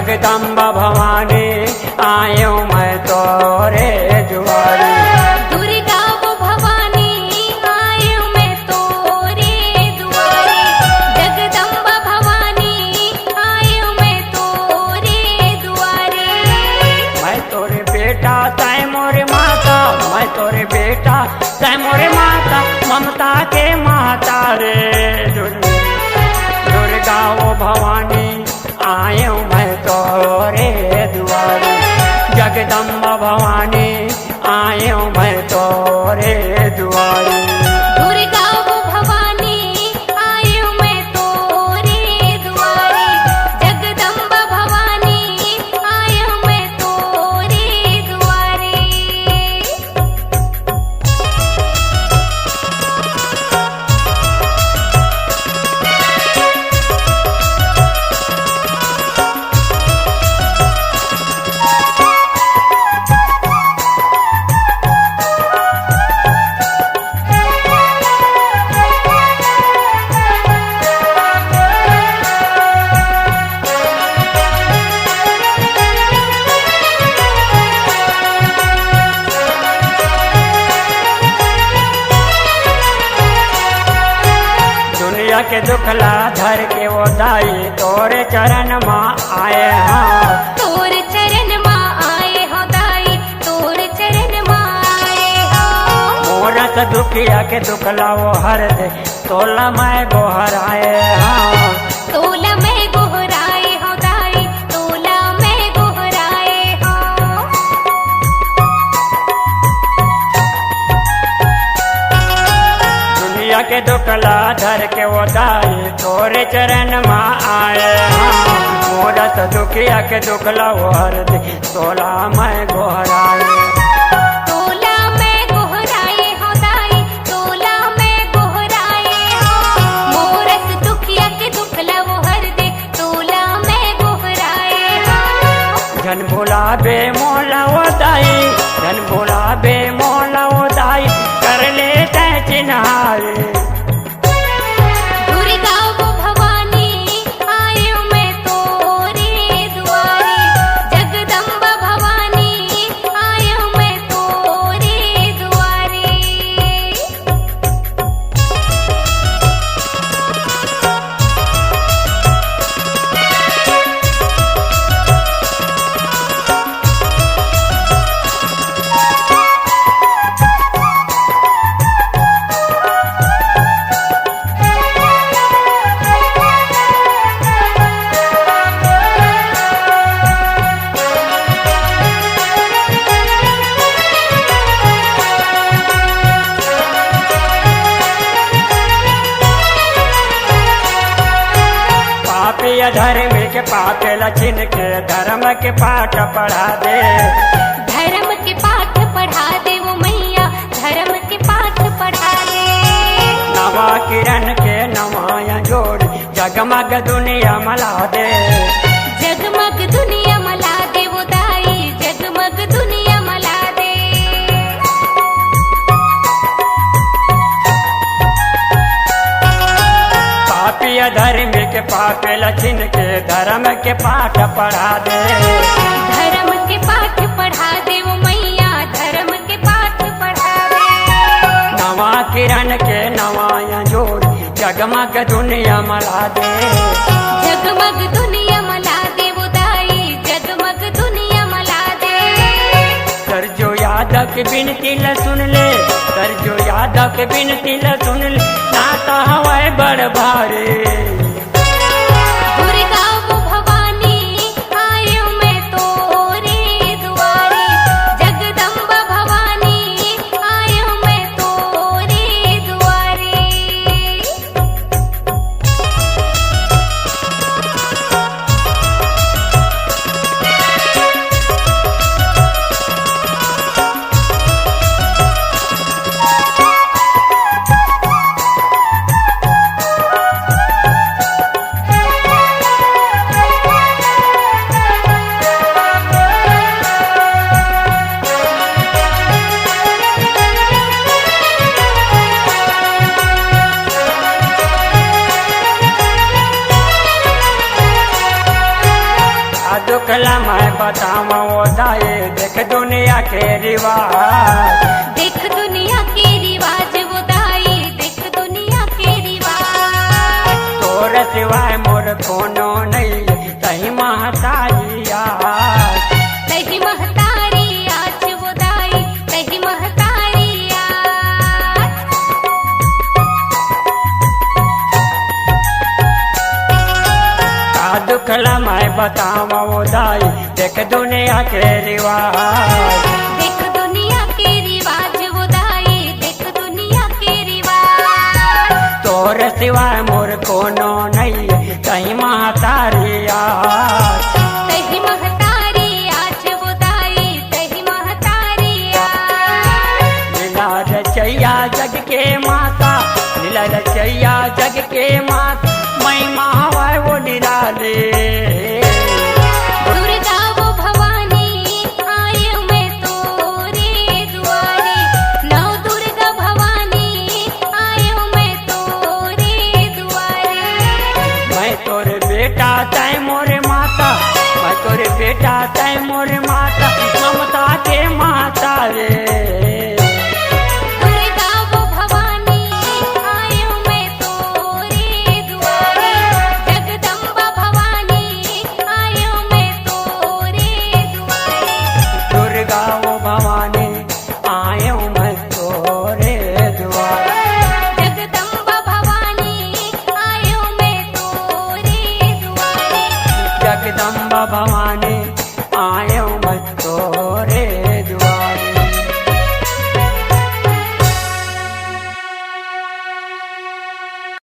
जगदम्बा भवानी आयो मैं तोरे दुआरी। दुर्गा वो भवानी आयो मैं तोरे दुआरी। जगदम्बा भवानी आयो मैं तोरे दुआरी। मैं तोरे बेटा तय मोरे माता, मैं तोरे बेटा तय मोरे माता, ममता के माता रे दुर्गा वो भवानी आयो मैं तोरे दुआरी। जगदम्बा भवानी आयो मैं तोरे दुआरी। दुर्गा वो भवानी आयो मैं तोरे दुआरी। जगदम्बा भवानी आयो मैं तोरे दुआरी। दुनिया के दुखला धर के वो दाई तोरे चरण माँ आए हाँ। तोर चरण माँ आए हो दाई, तोर चरण माँ आए हो। मोरत दुखिया के दुखला वो हर दे तोला मैं गोहर आए हाँ। तोला मैं गोहराए हो दाई, तोला मैं गोहराए हो। दुनिया के दुखला धर के वो दाई तोरे चरण माँ आए हाँ। मोरत दुखिया के दुखला वो हर दे तोला मैं गोहर आए। तोला मैं गोहराए हो दाई, तोला मैं गोहराए हो। मोरस दुखिया के दुखला वो हर दे, तोला मैं गोहराए हो। जन भुलाबे मोला वो दाई, जन भुलाबे मोला वो दाई, कर ले तय चिन्हारे। दुर्गा वो भवानी आयो मैं तोरे दुआरी। जगदम्बा भवानी आयो मैं तोरे दुआरी। पापी अधर्म के पापे लछिन के धर्म के पाठ पढ़ा दे। धर्म के पाठ पढ़ा दे वो मैया, धर्म के पाठ पढ़ा दे। नवा किरण के नवाया जोड़ जगमग दुनिया मला दे। जगमग दुनिया मला दे वो दाई, जगमग दुनिया मला दे। पापी अधर्म के पापे लछिन के धर्म के पाठ पढ़ा दे। धर्म के पाठ पढ़ा दे वो मैया, धर्म के पाठ पढ़ा दे। नवा किरण के नवाया जोड़ जगमग दुनिया मला दे। जगमग दुनिया मला दे वो दाई, जगमग दुनिया मला दे। कर जो यादव के बिनती ल सुन ले, कर जो यादव के बिनती ल सुन ले, नाता हवाए बड़ भारे। दुर्गा वो भवानी आयो मैं तोरे दुआरी। जगदम्बा भवानी आयो मैं तोरे दुआरी। बतावा वो दाए देख दुनिया के रिवाज। देख दुनिया के रिवाज वो दाई, देख दुनिया के रिवाज। तोर सिवाय मोर कोनो नहीं तही महतारी आज। तही महतारी आज वो दाई, तही महतारी आज। का दुखला मैं बतावा वो दाई देख दुनिया के रिवाज। देख दुनिया के रिवाज वो दाई, देख दुनिया के रिवाज। तोर सिवाय मोर कोनो नहीं तही महतारी आज। तही महतारी आज वो दाई, तही महतारी आज। लीला रचैया जग के माता, लीला रचैया जग के माता, मैं महावाय वो निराले। दुर्गा वो भवानी आय मैं तोरे दुआरे। नौ दुर्गा भवानी आय मैं तोरे दुआरे। मैं तोरे बेटा तय मोरे माता, मैं तोरे बेटा तय मोरे माता, ममता के माता रे। दुर्गा वो भवानी आय मैं तोरे दुआरे। जगदम्बा भवानी आय मैं तोरे दुआरे। दुर्गा वो भवानी आयो मैं तोरे द्वार। जगदम्बा भवानी आय मैं तोरे दुआरे। जगदम्बा भवानी आयो मैं